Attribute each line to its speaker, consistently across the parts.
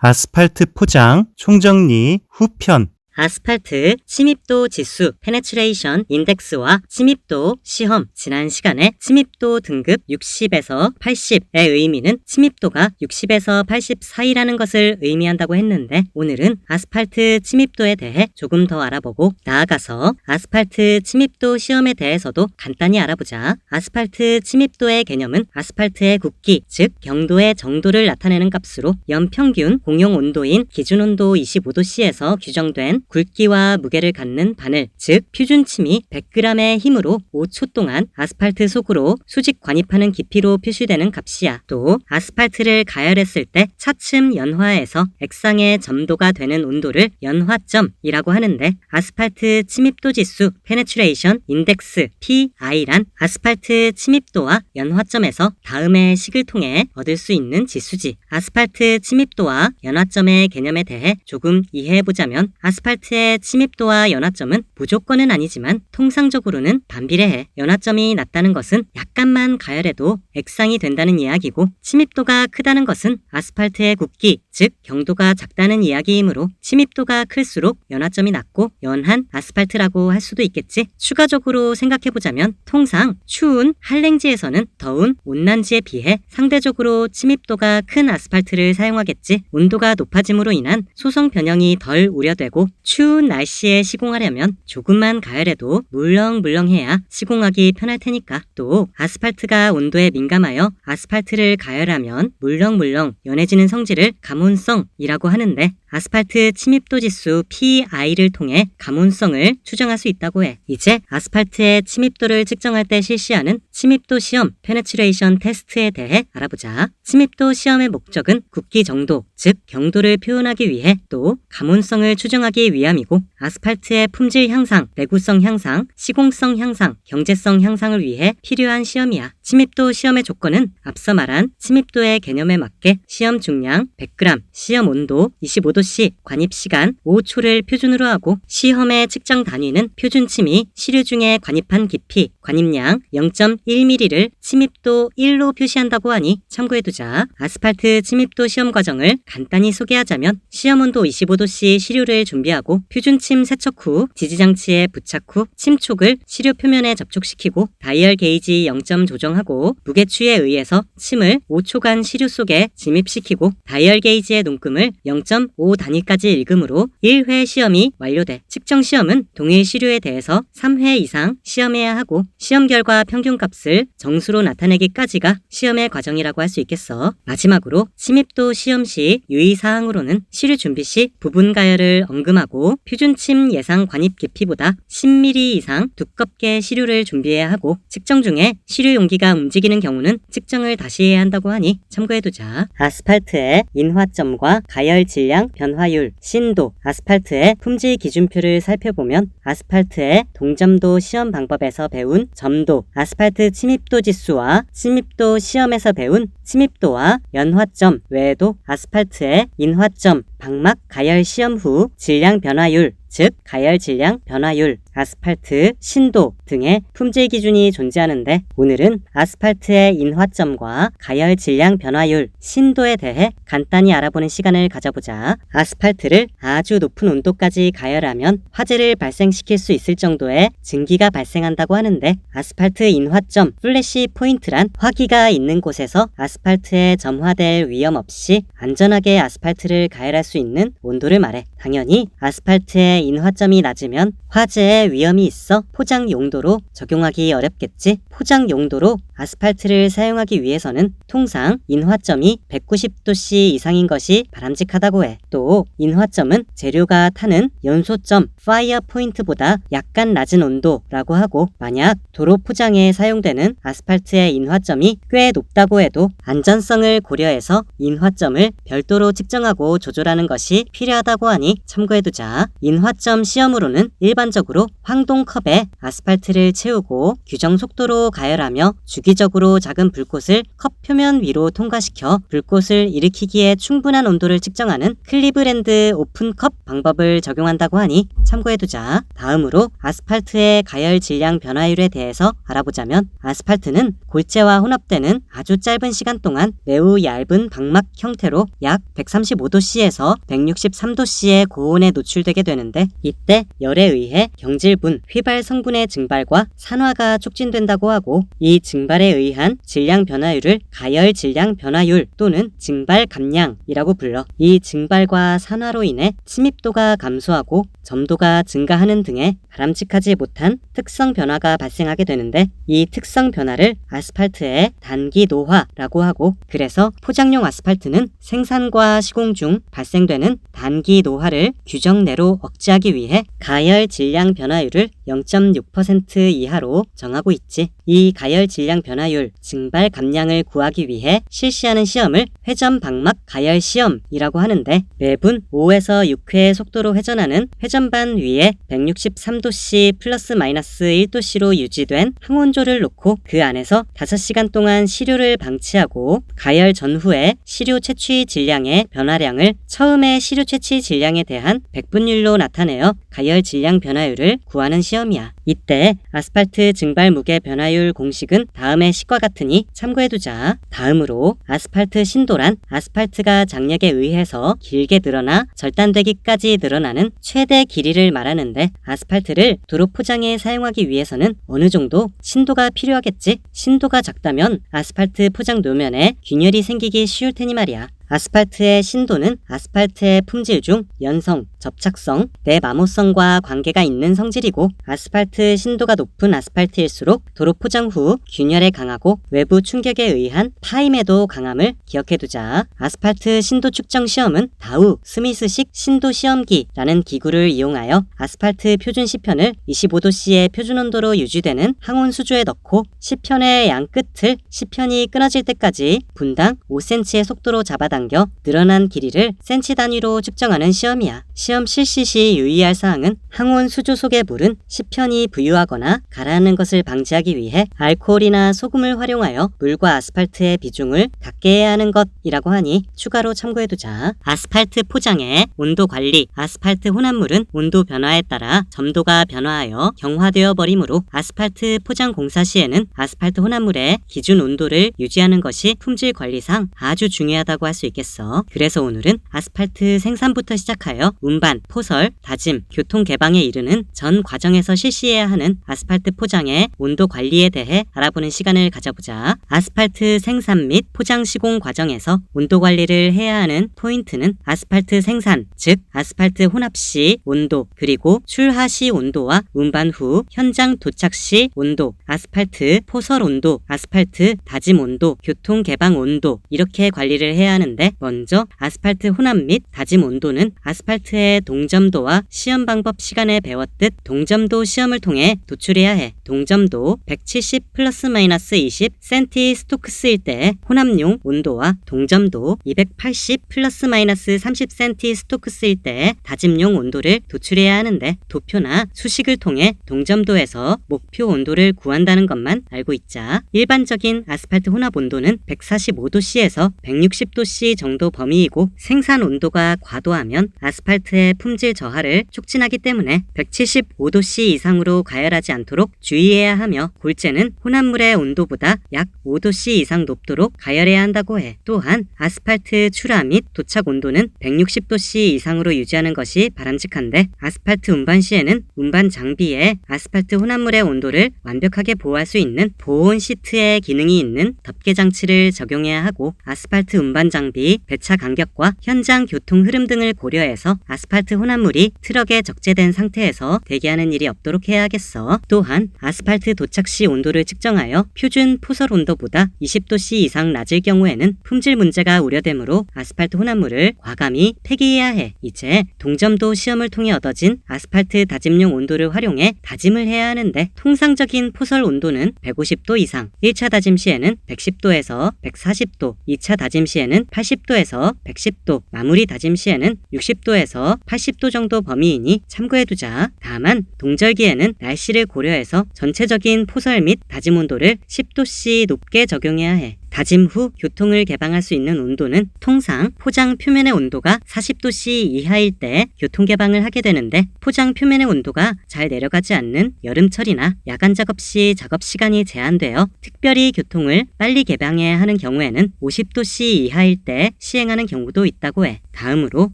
Speaker 1: 아스팔트 포장 총정리 후편.
Speaker 2: 아스팔트 침입도 지수 페네트레이션 인덱스와 침입도 시험 지난 시간에 침입도 등급 60에서 80의 의미는 침입도가 60에서 80 사이라는 것을 의미한다고 했는데 오늘은 아스팔트 침입도에 대해 조금 더 알아보고 나아가서 아스팔트 침입도 시험에 대해서도 간단히 알아보자. 아스팔트 침입도의 개념은 아스팔트의 굵기 즉 경도의 정도를 나타내는 값으로 연평균 공용 온도인 기준온도 25도씨에서 규정된 굵기와 무게를 갖는 바늘, 즉 표준침이 100g의 힘으로 5초 동안 아스팔트 속으로 수직 관입하는 깊이로 표시되는 값이야. 또 아스팔트를 가열했을 때 차츰 연화해서 액상의 점도가 되는 온도를 연화점이라고 하는데 아스팔트 침입도 지수 페네트레이션 인덱스 PI란 아스팔트 침입도와 연화점에서 다음의 식을 통해 얻을 수 있는 지수지. 아스팔트 침입도와 연화점의 개념에 대해 조금 이해해보자면 아스팔트의 침입도와 연화점은 무조건은 아니지만 통상적으로는 반비례해. 연화점이 낮다는 것은 약간만 가열해도 액상이 된다는 이야기고 침입도가 크다는 것은 아스팔트의 굵기 즉 경도가 작다는 이야기이므로 침입도가 클수록 연화점이 낮고 연한 아스팔트라고 할 수도 있겠지. 추가적으로 생각해보자면 통상 추운 한랭지에서는 더운 온난지에 비해 상대적으로 침입도가 큰 아스팔트를 사용하겠지. 온도가 높아짐으로 인한 소성 변형이 덜 우려되고 추운 날씨에 시공하려면 조금만 가열해도 물렁물렁해야 시공하기 편할 테니까. 또 아스팔트가 온도에 민감하여 아스팔트를 가열하면 물렁물렁 연해지는 성질을 가몬성이라고 하는데 아스팔트 침입도 지수 PI를 통해 가몬성을 추정할 수 있다고 해. 이제 아스팔트의 침입도를 측정할 때 실시하는 침입도 시험 페네트레이션 테스트에 대해 알아보자. 침입도 시험의 목적은 굵기 정도 즉 경도를 표현하기 위해 또 가몬성을 추정하기 위함이고 아스팔트의 품질 향상, 내구성 향상, 시공성 향상, 경제성 향상을 위해 필요한 시험이야. 침입도 시험의 조건은 앞서 말한 침입도의 개념에 맞게 시험 중량 100g, 시험 온도 25도씨, 관입시간 5초를 표준으로 하고 시험의 측정 단위는 표준침이 시류 중에 관입한 깊이, 관입량 0.1mm를 침입도 1로 표시한다고 하니 참고해두자. 아스팔트 침입도 시험 과정을 간단히 소개하자면 시험 온도 25도씨 시류를 준비하고 표준침 세척 후 지지장치에 부착 후 침촉을 시류 표면에 접촉시키고 다이얼 게이지 0점 조정하고 무게추에 의해서 침을 5초간 시류 속에 진입시키고 다이얼 게이지의 눈금을 0.5 단위까지 읽음으로 1회 시험이 완료돼. 측정 시험은 동일 시류에 대해서 3회 이상 시험해야 하고 시험 결과 평균값을 정수로 나타내기까지가 시험의 과정이라고 할 수 있겠어. 마지막으로 침입도 시험 시 유의사항으로는 시류 준비 시 부분 가열을 언금하고 표준침 예상 관입 깊이보다 10mm 이상 두껍게 시류를 준비해야 하고 측정 중에 시류 용기가 움직이는 경우는 측정을 다시 해야 한다고 하니 참고해두자. 아스팔트의 인화점과 가열 질량 변화율, 신도, 아스팔트의 품질 기준표를 살펴보면 아스팔트의 동점도 시험 방법에서 배운 점도, 아스팔트 침입도 지수와 침입도 시험에서 배운 침입도와 연화점 외에도 아스팔트의 인화점, 방막 가열 시험 후 질량 변화율 즉 가열 질량 변화율, 아스팔트, 신도 등의 품질 기준이 존재하는데 오늘은 아스팔트의 인화점과 가열 질량 변화율, 신도에 대해 간단히 알아보는 시간을 가져보자. 아스팔트를 아주 높은 온도까지 가열하면 화재를 발생시킬 수 있을 정도의 증기가 발생한다고 하는데 아스팔트 인화점 플래시 포인트란 화기가 있는 곳에서 아스팔트에 점화될 위험 없이 안전하게 아스팔트를 가열할 수 있는 온도를 말해. 당연히 아스팔트의 인화점이 낮으면 화재의 위험이 있어 포장 용도로 적용하기 어렵겠지. 포장 용도로 아스팔트를 사용하기 위해서는 통상 인화점이 190도씨 이상인 것이 바람직하다고 해. 또 인화점은 재료가 타는 연소점 파이어 포인트보다 약간 낮은 온도라고 하고 만약 도로 포장에 사용되는 아스팔트의 인화점이 꽤 높다고 해도 안전성을 고려해서 인화점을 별도로 측정하고 조절하는 것이 필요하다고 하니 참고해두자. 인화 정화점 시험으로는 일반적으로 황동컵에 아스팔트를 채우고 규정 속도로 가열하며 주기적으로 작은 불꽃을 컵 표면 위로 통과시켜 불꽃을 일으키기에 충분한 온도를 측정하는 클리브랜드 오픈컵 방법을 적용한다고 하니 참고해두자. 다음으로 아스팔트의 가열 질량 변화율에 대해서 알아보자면 아스팔트는 골재와 혼합되는 아주 짧은 시간 동안 매우 얇은 방막 형태로 약 135도씨에서 163도씨의 고온에 노출되게 되는데 이때 열에 의해 경질분, 휘발 성분의 증발과 산화가 촉진된다고 하고 이 증발에 의한 질량 변화율을 가열 질량 변화율 또는 증발 감량이라고 불러. 이 증발과 산화로 인해 침입도가 감소하고 점도가 증가하는 등의 바람직하지 못한 특성 변화가 발생하게 되는데 이 특성 변화를 아스팔트의 단기 노화라고 하고 그래서 포장용 아스팔트는 생산과 시공 중 발생되는 단기 노화를 규정 내로 억제하기 위해 가열 질량 변화율을 0.6% 이하로 정하고 있지. 이 가열 질량 변화율 증발 감량을 구하기 위해 실시하는 시험을 회전 방막 가열 시험이라고 하는데 매분 5에서 6회의 속도로 회전하는 회전반 위에 163도씨 플러스 마이너스 1도씨로 유지된 항온조를 놓고 그 안에서 5시간 동안 시료를 방치하고 가열 전후에 시료 채취 질량의 변화량을 처음의 시료 채취 질량에 대한 백분율로 나타내어 가열 질량 변화율을 구하는 시험이야. 이때 아스팔트 증발 무게 변화율 공식은 다음의 식과 같으니 참고해두자. 다음으로 아스팔트 신도란 아스팔트가 장력에 의해서 길게 늘어나 절단되기까지 늘어나는 최대 길이를 말하는데 아스팔트를 도로 포장에 사용하기 위해서는 어느 정도 신도가 필요하겠지. 신도가 작다면 아스팔트 포장 노면에 균열이 생기기 쉬울 테니 말이야. 아스팔트의 신도는 아스팔트의 품질 중 연성, 접착성, 내마모성과 관계가 있는 성질이고 아스팔트 신도가 높은 아스팔트일수록 도로 포장 후 균열에 강하고 외부 충격에 의한 파임에도 강함을 기억해두자. 아스팔트 신도 측정 시험은 다우 스미스식 신도 시험기라는 기구를 이용하여 아스팔트 표준 시편을 25도씨의 표준 온도로 유지되는 항온 수조에 넣고 시편의 양 끝을 시편이 끊어질 때까지 분당 5cm의 속도로 잡아당겨 늘어난 길이를 센치 단위로 측정하는 시험이야. 시험 실시 시 유의할 사항은 항온 수조 속의 물은 시편이 부유하거나 가라앉는 것을 방지하기 위해 알코올이나 소금을 활용하여 물과 아스팔트의 비중을 같게 해야 하는 것이라고 하니 추가로 참고해두자. 아스팔트 포장의 온도 관리. 아스팔트 혼합물은 온도 변화에 따라 점도가 변화하여 경화되어 버리므로 아스팔트 포장 공사 시에는 아스팔트 혼합물의 기준 온도를 유지하는 것이 품질 관리상 아주 중요하다고 할 수 있겠어. 그래서 오늘은 아스팔트 생산부터 시작하여 운반, 포설, 다짐, 교통 개방에 이르는 전 과정에서 실시해야 하는 아스팔트 포장의 온도 관리에 대해 알아보는 시간을 가져보자. 아스팔트 생산 및 포장 시공 과정에서 온도 관리를 해야 하는 포인트는 아스팔트 생산, 즉 아스팔트 혼합 시 온도, 그리고 출하 시 온도와 운반 후 현장 도착 시 온도, 아스팔트 포설 온도, 아스팔트 다짐 온도, 교통 개방 온도 이렇게 관리를 해야 하는데 먼저 아스팔트 혼합 및 다짐 온도는 아스팔트의 동점도와 시험 방법 시간에 배웠듯 동점도 시험을 통해 도출해야 해. 동점도 170 플러스 마이너스 20 센티 스토크스일 때 혼합용 온도와 동점도 280 플러스 마이너스 30 센티 스토크스일 때 다짐용 온도를 도출해야 하는데 도표나 수식을 통해 동점도에서 목표 온도를 구한다는 것만 알고 있자. 일반적인 아스팔트 혼합 온도는 145도씨에서 160도씨 정도 범위이고 생산 온도가 과도하면 아스팔트의 품질 저하를 촉진하기 때문에 175도씨 이상으로 가열하지 않도록 주의해야 하며 골재는 혼합물의 온도보다 약 5도씨 이상 높도록 가열해야 한다고 해. 또한 아스팔트 출하 및 도착 온도는 160도씨 이상으로 유지하는 것이 바람직한데 아스팔트 운반 시에는 운반 장비에 아스팔트 혼합물의 온도를 완벽하게 보호할 수 있는 보온 시트의 기능이 있는 덮개 장치를 적용해야 하고 아스팔트 운반 장비 배차 간격과 현장 교통 흐름 등을 고려해서 아스팔트 혼합물이 트럭에 적재된 상태에서 대기하는 일이 없도록 해야겠어. 또한 아스팔트 도착 시 온도를 측정하여 표준 포설 온도보다 20도씨 이상 낮을 경우에는 품질 문제가 우려되므로 아스팔트 혼합물을 과감히 폐기해야 해. 이제 동점도 시험을 통해 얻어진 아스팔트 다짐용 온도를 활용해 다짐을 해야 하는데 통상적인 포설 온도는 150도 이상, 1차 다짐 시에는 110도에서 140도, 2차 다짐 시에는 80도에서 110도, 마무리 다짐 시에는 60도에서 60에서 80도 정도 범위이니 참고해두자. 다만 동절기에는 날씨를 고려해서 전체적인 포설 및 다짐 온도를 10도씨 높게 적용해야 해. 다짐 후 교통을 개방할 수 있는 온도는 통상 포장 표면의 온도가 40도씨 이하일 때 교통 개방을 하게 되는데, 포장 표면의 온도가 잘 내려가지 않는 여름철이나 야간 작업 시 작업 시간이 제한되어 특별히 교통을 빨리 개방해야 하는 경우에는 50도씨 이하일 때 시행하는 경우도 있다고 해. 다음으로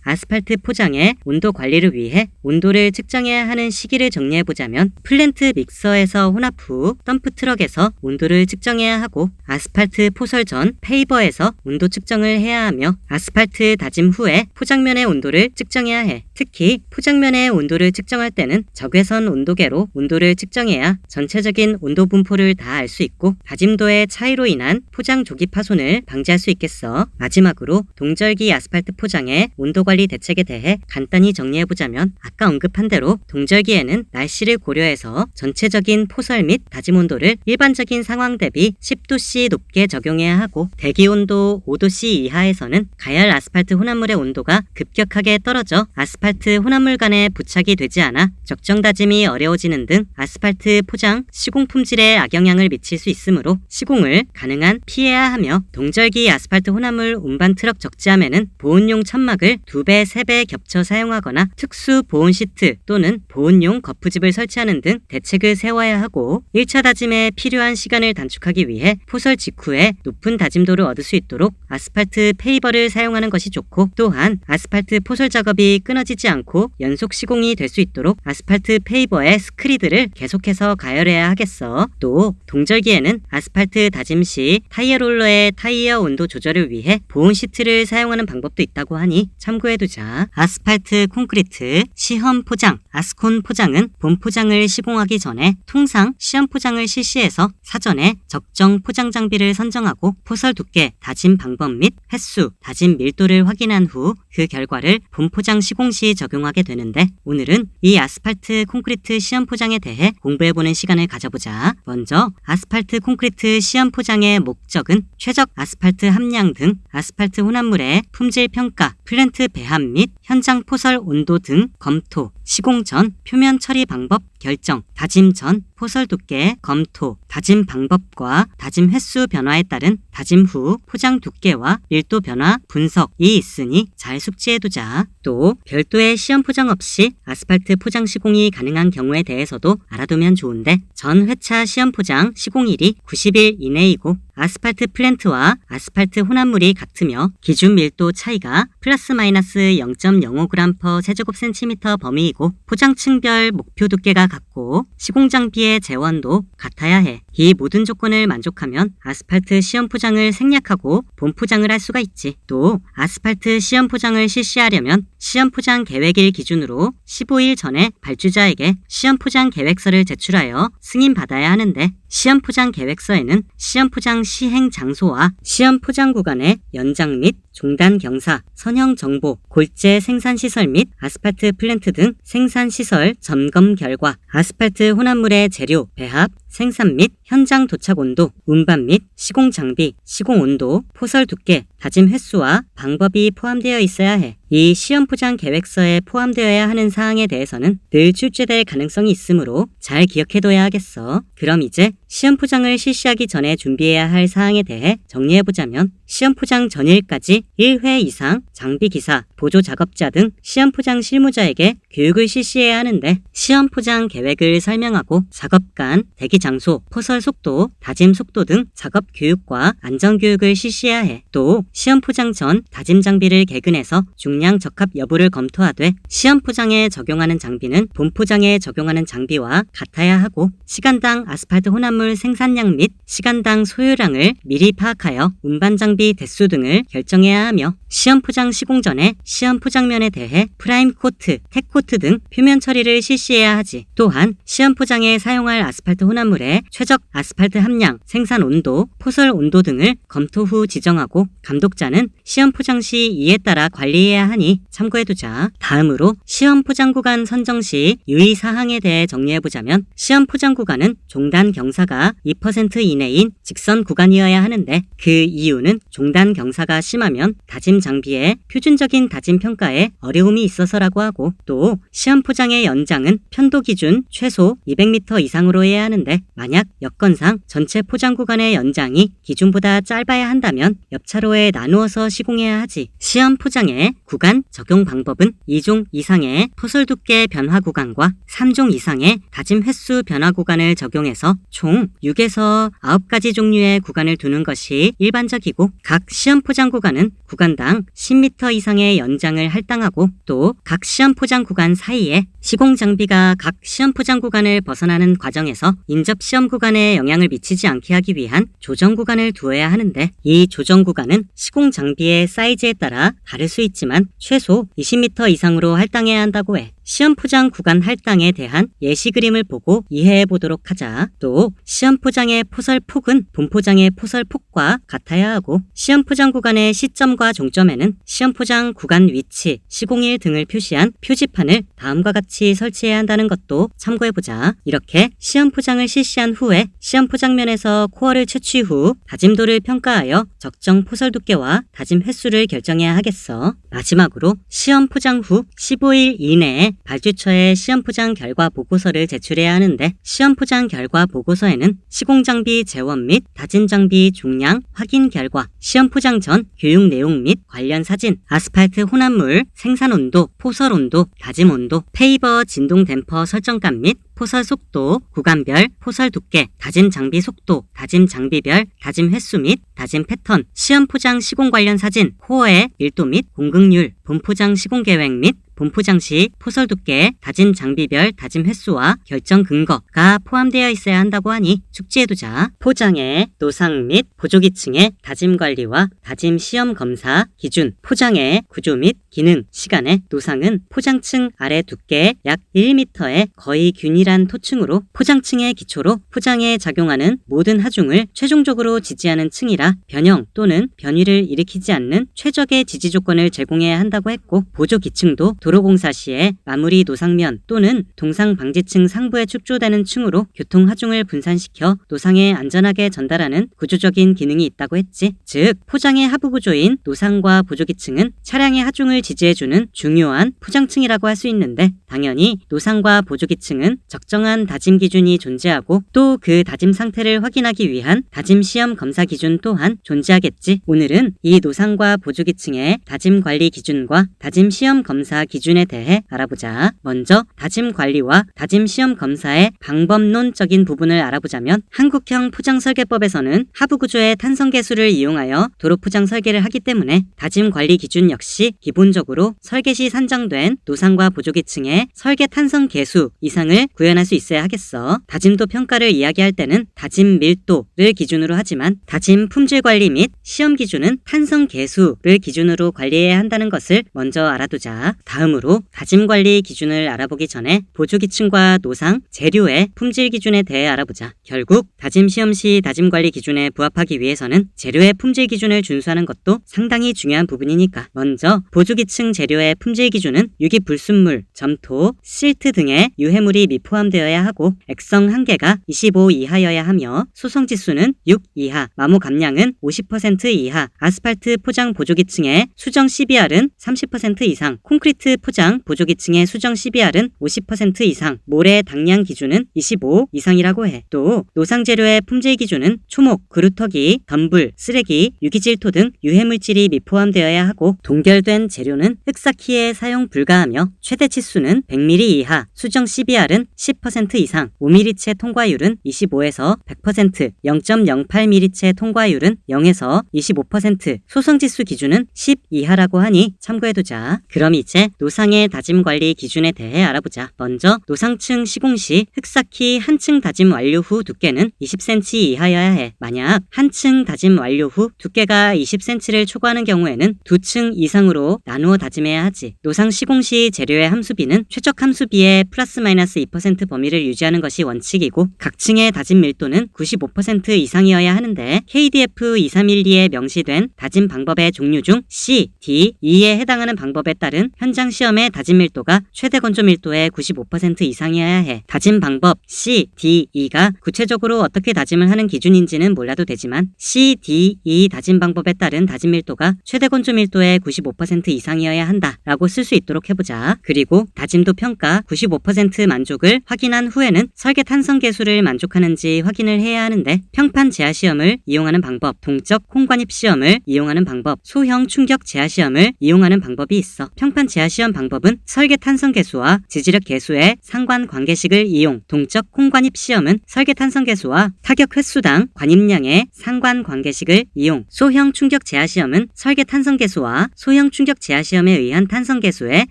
Speaker 2: 아스팔트 포장의 온도 관리를 위해 온도를 측정해야 하는 시기를 정리해보자면, 플랜트 믹서에서 혼합 후 덤프 트럭에서 온도를 측정해야 하고, 아스팔트 포설 전 페이버에서 온도 측정을 해야 하며, 아스팔트 다짐 후에 포장면의 온도를 측정해야 해. 특히 포장면의 온도를 측정할 때는 적외선 온도계로 온도를 측정해야 전체적인 온도 분포를 다 알 수 있고, 다짐도의 차이로 인한 포장 조기 파손을 방지할 수 있겠어. 마지막으로 동절기 아스팔트 포장의 온도관리 대책에 대해 간단히 정리해보자면, 아까 언급한 대로 동절기에는 날씨를 고려해서 전체적인 포설 및 다짐 온도를 일반적인 상황 대비 10도씨 높게 적용해야 하고, 대기온도 5도씨 이하에서는 가열 아스팔트 혼합물의 온도가 급격하게 떨어져 아스팔트 혼합물 간에 부착이 되지 않아 적정 다짐이 어려워지는 등 아스팔트 포장 시공 품질에 악영향을 미칠 수 있으므로 시공을 가능한 피해야 하며, 동절기 아스팔트 혼합물 운반 트럭 적재함에는 보온용 천막을 2배, 3배 겹쳐 사용하거나 특수 보온 시트 또는 보온용 거푸집을 설치하는 등 대책을 세워야 하고, 1차 다짐에 필요한 시간을 단축하기 위해 포설 직후에 높은 다짐도를 얻을 수 있도록 아스팔트 페이버를 사용하는 것이 좋고, 또한 아스팔트 포설 작업이 끊어지지 않고 연속 시공이 될 수 있도록 아스팔트 페이버의 스크리드를 계속해서 가열해야 하겠어. 또 동절기에는 아스팔트 다짐 시 타이어 롤러의 타이어 온도 조절을 위해 보온 시트를 사용하는 방법도 있다고 하니 참고해두자. 아스팔트 콘크리트 시험 포장 아스콘 포장은 본 포장을 시공하기 전에 통상 시험 포장을 실시해서 사전에 적정 포장 장비를 선정하고 포설 두께, 다짐 방법 및 횟수, 다짐 밀도를 확인한 후 그 결과를 본 포장 시공 시 적용하게 되는데, 오늘은 이 아스팔트 콘크리트 시험 포장에 대해 공부해보는 시간을 가져보자. 먼저 아스팔트 콘크리트 시험 포장의 목적은 최적 아스팔트 함량 등 아스팔트 혼합물의 품질 평가, 플랜트 배합 및 현장 포설 온도 등 검토, 시공 전 표면 처리 방법 결정, 다짐 전 포설 두께 검토, 다짐 방법과 다짐 횟수 변화에 따른 다짐 후 포장 두께와 밀도 변화 분석이 있으니 잘 숙지해두자. 또 별도의 시험 포장 없이 아스팔트 포장 시공이 가능한 경우에 대해서도 알아두면 좋은데, 전 회차 시험 포장 시공일이 90일 이내이고, 아스팔트 플랜트와 아스팔트 혼합물이 같으며 기준 밀도 차이가 플러스 마이너스 0.05g per 세제곱센티미터 범위이고, 포장층별 목표 두께가 같고 시공 장비의 재원도 같아야 해. 이 모든 조건을 만족하면 아스팔트 시험 포장을 생략하고 본 포장을 할 수가 있지. 또 아스팔트 시험 포장을 실시하려면 시험 포장 계획일 기준으로 15일 전에 발주자에게 시험 포장 계획서를 제출하여 승인받아야 하는데, 시험 포장 계획서에는 시험 포장 시행 장소와 시험 포장 구간의 연장 및 종단 경사, 선형 정보, 골재 생산시설 및 아스팔트 플랜트 등 생산시설 점검 결과, 아스팔트 혼합물의 재료, 배합, 생산 및 현장 도착 온도, 운반 및 시공 장비, 시공 온도, 포설 두께, 다짐 횟수와 방법이 포함되어 있어야 해. 이 시험 포장 계획서에 포함되어야 하는 사항에 대해서는 늘 출제될 가능성이 있으므로 잘 기억해둬야 하겠어. 그럼 이제 시험 포장을 실시하기 전에 준비해야 할 사항에 대해 정리해보자면, 시험 포장 전일까지 1회 이상 장비 기사, 보조 작업자 등 시험 포장 실무자에게 교육을 실시해야 하는데, 시험 포장 계획을 설명하고 작업간, 대기 장소, 포설 속도, 다짐 속도 등 작업 교육과 안전 교육을 실시해야 해. 또 시험 포장 전 다짐 장비를 개근해서 중량 적합 여부를 검토하되, 시험 포장에 적용하는 장비는 본 포장에 적용하는 장비와 같아야 하고, 시간당 아스팔트 혼합물 생산량 및 시간당 소요량을 미리 파악하여 운반 장비 대수 등을 결정해야 하며, 시험 포장 시공 전에 시험 포장면에 대해 프라임 코트, 텍 코트 등 표면 처리를 실시해야 하지. 또한 시험 포장에 사용할 아스팔트 혼합물의 최적 아스팔트 함량, 생산 온도, 포설 온도 등을 검토 후 지정하고, 감독자는 시험 포장 시 이에 따라 관리해야 하니 참고해두자. 다음으로 시험 포장 구간 선정 시 유의사항에 대해 정리해보자면, 시험 포장 구간은 종단 경사가 2% 이내인 직선 구간이어야 하는데, 그 이유는 종단 경사가 심하면 하면 다짐 장비의 표준적인 다짐 평가에 어려움이 있어서라고 하고, 또 시험 포장의 연장은 편도 기준 최소 200m 이상으로 해야 하는데 만약 여건상 전체 포장 구간의 연장이 기준보다 짧아야 한다면 옆차로에 나누어서 시공해야 하지. 시험 포장의 구간 적용 방법은 2종 이상의 포설 두께 변화 구간과 3종 이상의 다짐 횟수 변화 구간을 적용해서 총 6에서 9가지 종류의 구간을 두는 것이 일반적이고, 각 시험 포장 구간은 구간당 10m 이상의 연장을 할당하고, 또 각 시험 포장 구간 사이에 시공 장비가 각 시험 포장 구간을 벗어나는 과정에서 인접 시험 구간에 영향을 미치지 않게 하기 위한 조정 구간을 두어야 하는데, 이 조정 구간은 시공 장비의 사이즈에 따라 다를 수 있지만 최소 20m 이상으로 할당해야 한다고 해. 시험 포장 구간 할당에 대한 예시 그림을 보고 이해해 보도록 하자. 또 시험 포장의 포설 폭은 본 포장의 포설 폭과 같아야 하고, 시험 포장 구간의 시점과 종점에는 시험 포장 구간 위치, 시공일 등을 표시한 표지판을 다음과 같이 설치해야 한다는 것도 참고해 보자. 이렇게 시험 포장을 실시한 후에 시험 포장면에서 코어를 채취 후 다짐도를 평가하여 적정 포설 두께와 다짐 횟수를 결정해야 하겠어. 마지막으로 시험 포장 후 15일 이내에 발주처에 시험 포장 결과 보고서를 제출해야 하는데, 시험 포장 결과 보고서에는 시공 장비 재원 및 다짐 장비 종량 확인 결과, 시험 포장 전 교육 내용 및 관련 사진, 아스팔트 혼합물 생산 온도, 포설 온도, 다짐 온도, 페이버 진동 댐퍼 설정값 및 포설 속도, 구간별 포설 두께, 다짐 장비 속도, 다짐 장비별 다짐 횟수 및 다짐 패턴, 시험 포장 시공 관련 사진, 코어의 밀도 및 공급률, 본 포장 시공 계획 및 본 포장 시 포설 두께, 다짐 장비별 다짐 횟수와 결정 근거가 포함되어 있어야 한다고 하니 숙지해두자. 포장의 노상 및 보조기층의 다짐 관리와 다짐 시험 검사 기준, 포장의 구조 및 기능, 시간의 노상은 포장층 아래 두께 약 1m의 거의 균일한 토층으로 포장층의 기초로 포장에 작용하는 모든 하중을 최종적으로 지지하는 층이라 변형 또는 변위를 일으키지 않는 최적의 지지 조건을 제공해야 한다고 했고, 보조기층도 도로공사 시에 마무리 노상면 또는 동상 방지층 상부에 축조되는 층으로 교통 하중을 분산시켜 노상에 안전하게 전달하는 구조적인 기능이 있다고 했지. 즉 포장의 하부 구조인 노상과 보조기층은 차량의 하중을 지지해주는 중요한 포장층이라고 할 수 있는데, 당연히 노상과 보조기층은 적정한 다짐 기준이 존재하고 또 그 다짐 상태를 확인하기 위한 다짐 시험 검사 기준 또한 존재하겠지. 오늘은 이 노상과 보조기층의 다짐 관리 기준과 다짐 시험 검사 기준에 대해 알아보자. 먼저 다짐 관리와 다짐 시험 검사의 방법론적인 부분을 알아보자면, 한국형 포장 설계법에서는 하부 구조의 탄성 계수를 이용하여 도로 포장 설계를 하기 때문에 다짐 관리 기준 역시 기본적으로 설계 시 산정된 노상과 보조기층의 설계 탄성 계수 이상을 구현할 수 있어야 하겠어. 다짐도 평가를 이야기할 때는 다짐 밀도를 기준으로 하지만 다짐 품질 관리 및 시험 기준은 탄성 계수를 기준으로 관리해야 한다는 것을 먼저 알아두자. 다음으로 다짐 관리 기준을 알아보기 전에 보조기층과 노상, 재료의 품질 기준에 대해 알아보자. 결국 다짐 시험 시 다짐 관리 기준에 부합하기 위해서는 재료의 품질 기준을 준수하는 것도 상당히 중요한 부분이니까, 먼저 보조기층 재료의 품질 기준은 유기 불순물, 점토, 실트 등의 유해물이 미포함되어야 하고 액성 한계가 25 이하여야 하며 소성 지수는 6 이하, 마모 감량은 50% 이하, 아스팔트 포장 보조기층의 수정 CBR은 30% 이상, 콘크리트 포장 보조기층의 수정 CBR은 50% 이상, 모래 당량 기준은 25 이상이라고 해. 또 노상 재료의 품질 기준은 초목, 그루터기, 덤불, 쓰레기, 유기질토 등 유해물질이 미포함되어야 하고, 동결된 재료는 흑사키에 사용 불가하며 최대 치수는 100ml 이하, 수정 CBR은 10% 이상, 5ml체 통과율은 25에서 100%, 0.08ml체 통과율은 0에서 25%, 소성지수 기준은 10 이하라고 하니 참고해두자. 그럼 이제 노상의 다짐 관리 기준에 대해 알아보자. 먼저 노상층 시공 시 흑사키 한 층 다짐 완료 후 두께는 20cm 이하여야 해. 만약 한 층 다짐 완료 후 두께가 20cm를 초과하는 경우에는 두 층 이상으로 나누어 다짐해야 하지. 노상 시공 시 재료의 함수비는 최적 함수비의 플러스 마이너스 2% 범위를 유지하는 것이 원칙이고 각 층의 다짐 밀도는 95% 이상이어야 하는데 KDF 2312에 명시된 다짐 방법의 종류 중 C, D, E에 해당하는 방법에 따른 현장 시험의 다짐 밀도가 최대 건조 밀도의 95% 이상이어야 해. 다짐 방법 C, D, E가 구체적으로 어떻게 다짐을 하는 기준인지는 몰라도 되지만 C, D, E 다짐 방법에 따른 다짐 밀도가 최대 건조 밀도의 95% 이상이어야 한다 라고 쓸 수 있도록 해보자. 그리고 다짐도 평가 95% 만족을 확인한 후에는 설계 탄성 계수를 만족하는지 확인을 해야 하는데 평판 제하 시험을 이용하는 방법, 동적 홍관입 시험을 이용하는 방법, 소형 충격 제하 시험을 이용하는 방법이 있어. 평판 제하 시험 방법은 설계 탄성 계수와 지지력 계수의 상관 관계식을 이용, 동적 홍관입 시험은 설계 탄성 계수와 타격 횟수당 관입량의 상관 관계식을 이용, 소형 충격 제하 시험은 설계 탄성 계수와 소형 충격 제하 시험에 의한 탄성 계수의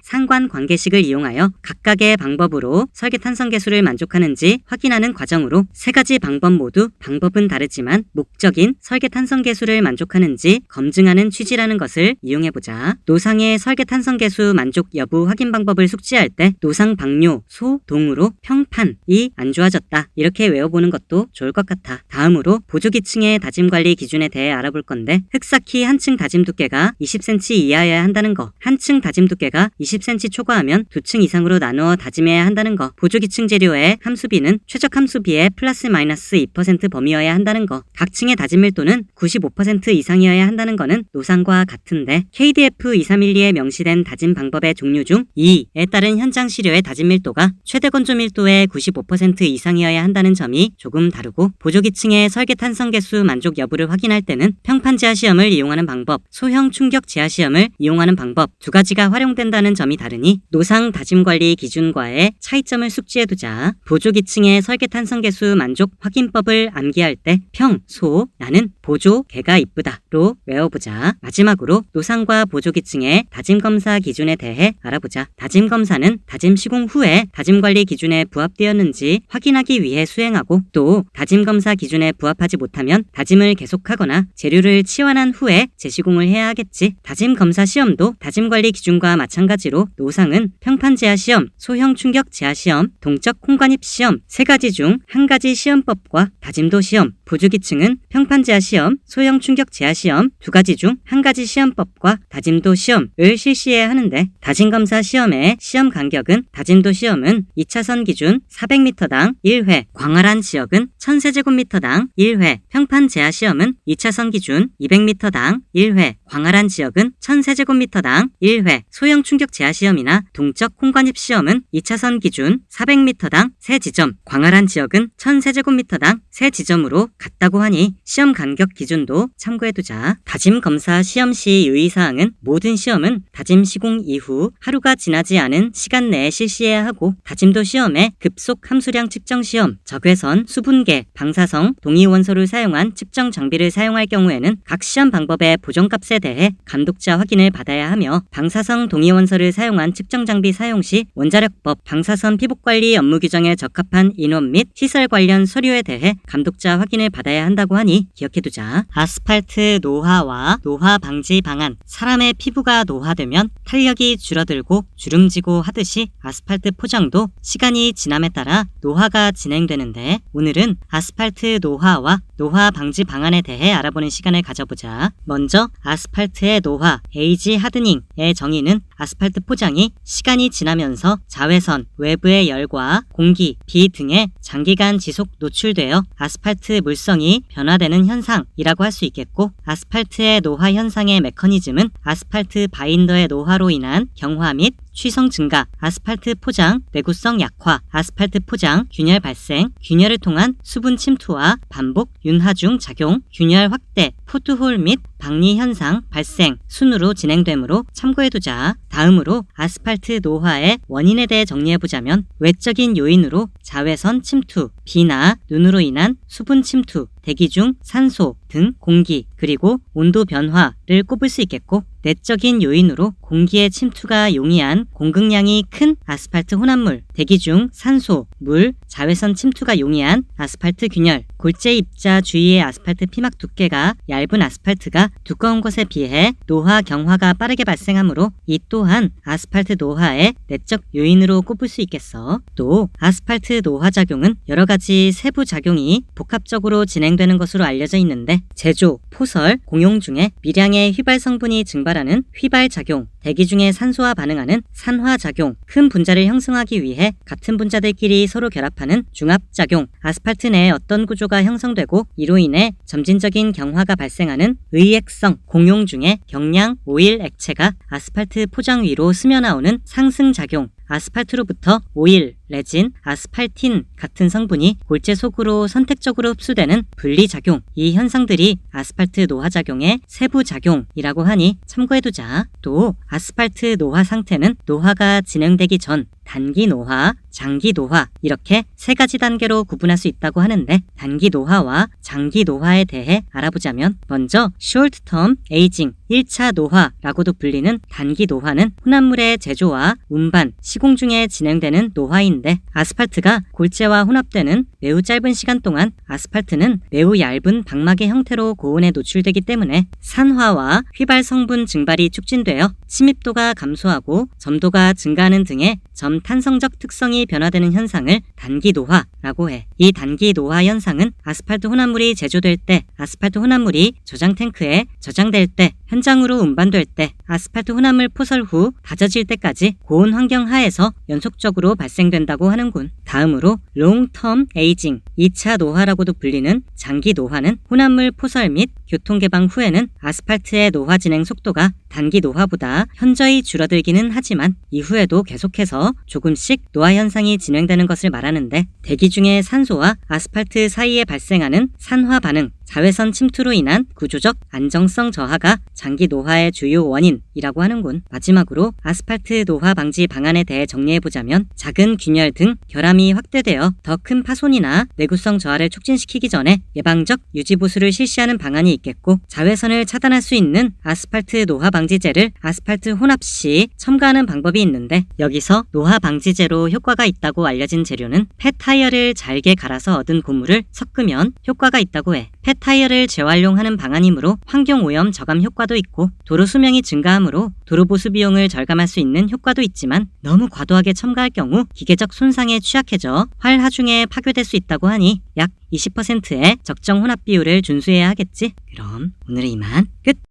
Speaker 2: 상관 관계식을 이용하여 각각의 방법으로 설계 탄성 계수를 만족하는지 확인하는 과정으로 세 가지 방법 모두 방법은 다르지만 목적인 설계 탄성 계수를 만족하는지 검증하는 취지라는 것을 이용해보자. 노상의 설계 탄성 계수 만족 여부 확인 방법을 숙지할 때 노상 방뇨, 소, 동으로 평판이 안 좋아졌다 이렇게 외워보는 것도 좋을 것 같아. 다음으로 보조기층의 다짐 관리 기준에 대해 알아볼 건데 흑사키 한 층 다짐 두께가 20cm 이하여야 한다는 거, 한 층 다짐 두께가 20cm 초과하면 두 층 이상으로 나누어 다짐해야 한다는 거, 보조기층 재료의 함수비는 최적 함수비의 플러스 마이너스 2% 범위여야 한다는 거, 각 층의 다짐 밀도는 95% 이상이어야 한다는 거는 노상과 같은데 KDF 2312에 명시된 다짐 방법의 종류 중 E에 따른 현장 시료의 다짐 밀도가 최대 건조 밀도의 95% 이상이어야 한다는 점이 조금 다르고 보조기층의 설계 탄성 계수 만족 여부를 확인할 때는 평판 제하 시험을 이용하는 방법, 소형 충격 제하 시험을 이용하는 방법 두 가지가 활용된다는 점이 다르니 노상 다짐 관리 기준과의 차이점을 숙지해두자. 보조기층의 설계 탄성 계수 만족 확인법을 암기할 때 평, 소, 나는 보조, 개가 이쁘다로 외워보자. 마지막으로 노상과 보조기층의 다짐 검사 기준에 대해 알아보자. 다짐 검사는 다짐 시공 후에 다짐 관리 기준에 부합되었는지 확인하기 위해 수행하고 또 다짐 검사 기준에 부합하지 못하면 다짐을 계속하거나 재료를 치환한 후에 재시공을 해야 하겠지. 다짐 검사 시험도 다짐 관리 기준과 마찬가지로 노상은 평판 제하 시험, 소형 충격 제하 시험, 동적 홍관입 시험 세 가지 중 한 가지 시험법과 다짐도 시험, 보조기층은 평판 제하 시험, 소형 충격 제하 시험 두 가지 중 한 가지 시험법과 다짐도 시험을 실시해야 하는데 다짐 검사 시험의 시험 간격은 다짐도 시험은 2차선 기준 400m당 1회, 광활한 지역은 1000세제곱미터당 1회, 평판 제하 시험은 2차선 기준 200m당 1회, 광활한 지역은 1000세제곱미터당 1회, 소형 충격 제하 시험이나 동적 홍관입 시험은 2차선 기준 400m당 3지점, 광활한 지역은 1000세제곱미터당 3지점으로 같다고 하니 시험 간격 기준도 참고해두자. 다짐 검사 시험 시 유의사항은 모든 시험은 다짐 시공 이후 하루가 지나지 않은 시간 내에 실시해야 하고 다짐도 시험의 급속 함수량 측정 시험, 적외선, 수분계, 방사성, 동위원소를 사용한 측정 장비를 사용할 경우에는 각 시험 방법의 보정값에 대해 감독자 확인을 받아야 하며 방사성 동위원소를 사용한 측정 장비 사용 시 원자력법, 방사선 피복관리 업무 규정에 적합한 인원 및 시설 관련 서류에 대해 감독자 확인을 받아야 한다고 하니 기억해두자. 아스팔트 노화와 노화 방지 방안. 사람의 피부가 노화되면 탄력이 줄어들고 주름지고 하듯이 아스팔트 포장도 시간이 지남에 따라 노화가 진행되는데 오늘은 아스팔트 노화와 노화 방지 방안에 대해 알아보는 시간을 가져보자. 먼저 아스팔트의 노화, 에이지 하드닝의 정의는 아스팔트 포장이 시간이 지나면서 자외선, 외부의 열과 공기, 비 등에 장기간 지속 노출되어 아스팔트 물성이 변화되는 현상이라고 할 수 있겠고 아스팔트의 노화 현상의 메커니즘은 아스팔트 바인더의 노화로 인한 경화 및 취성 증가, 아스팔트 포장, 내구성 약화, 아스팔트 포장, 균열 발생, 균열을 통한 수분 침투와 반복, 윤하중 작용, 균열 확대, 포트홀 및 박리 현상 발생 순으로 진행되므로 참고해두자. 다음으로 아스팔트 노화의 원인에 대해 정리해보자면 외적인 요인으로 자외선 침투, 비나 눈으로 인한 수분 침투, 대기 중 산소 등 공기, 그리고 온도 변화를 꼽을 수 있겠고 내적인 요인으로 공기의 침투가 용이한 공급량이 큰 아스팔트 혼합물, 대기 중 산소, 물, 자외선 침투가 용이한 아스팔트 균열, 골재 입자 주위의 아스팔트 피막 두께가 얇은 아스팔트가 두꺼운 것에 비해 노화, 경화가 빠르게 발생하므로 이 또한 아스팔트 노화의 내적 요인으로 꼽을 수 있겠어. 또 아스팔트 노화 작용은 여러 가지 세부 작용이 복합적으로 진행되는 것으로 알려져 있는데 제조, 포설, 공용 중에 미량의 휘발 성분이 증발하는 휘발 작용, 대기 중에 산소와 반응하는 산화작용, 큰 분자를 형성하기 위해 같은 분자들끼리 서로 결합하는 중합작용, 아스팔트 내에 어떤 구조가 형성되고 이로 인해 점진적인 경화가 발생하는 의액성, 공용 중에 경량, 오일, 액체가 아스팔트 포장 위로 스며나오는 상승작용, 아스팔트로부터 오일, 레진, 아스팔틴 같은 성분이 골재 속으로 선택적으로 흡수되는 분리작용, 이 현상들이 아스팔트 노화작용의 세부작용이라고 하니 참고해두자. 또 아스팔트 노화 상태는 노화가 진행되기 전 단기 노화, 장기 노화 이렇게 세 가지 단계로 구분할 수 있다고 하는데 단기 노화와 장기 노화에 대해 알아보자면 먼저 short term aging, 1차 노화라고도 불리는 단기 노화는 혼합물의 제조와 운반, 시공 중에 진행되는 노화인데 아스팔트가 골재와 혼합되는 매우 짧은 시간 동안 아스팔트는 매우 얇은 방막의 형태로 고온에 노출되기 때문에 산화와 휘발 성분 증발이 촉진되어 침입도가 감소하고 점도가 증가하는 등의 점탄성적 특성이 변화되는 현상을 단기 노화라고 해. 이 단기 노화 현상은 아스팔트 혼합물이 제조될 때, 아스팔트 혼합물이 저장 탱크에 저장될 때, 현장으로 운반될 때, 아스팔트 혼합물 포설 후 다져질 때까지 고온 환경 하에서 연속적으로 발생된다고 하는군. 다음으로 long-term aging, 2차 노화라고도 불리는 장기 노화는 혼합물 포설 및 교통 개방 후에는 아스팔트의 노화 진행 속도가 단기 노화보다 현저히 줄어들기는 하지만 이후에도 계속해서 조금씩 노화 현상이 진행되는 것을 말하는데 대기 중에 산소와 아스팔트 사이에 발생하는 산화 반응, 자외선 침투로 인한 구조적 안정성 저하가 장기 노화의 주요 원인이라고 하는군. 마지막으로 아스팔트 노화 방지 방안에 대해 정리해보자면 작은 균열 등 결함이 확대되어 더 큰 파손이나 내구성 저하를 촉진시키기 전에 예방적 유지보수를 실시하는 방안이 있겠고 자외선을 차단할 수 있는 아스팔트 노화 방지제를 아스팔트 혼합 시 첨가하는 방법이 있는데 여기서 노화 방지제로 효과가 있다고 알려진 재료는 폐타이어를 잘게 갈아서 얻은 고무를 섞으면 효과가 있다고 해. 폐타이어를 재활용하는 방안이므로 환경오염 저감 효과도 있고 도로 수명이 증가하므로 도로 보수 비용을 절감할 수 있는 효과도 있지만 너무 과도하게 첨가할 경우 기계적 손상에 취약해져 활 하중에 파괴될 수 있다고 하니 약 20%의 적정 혼합 비율을 준수해야 하겠지. 그럼 오늘은 이만 끝!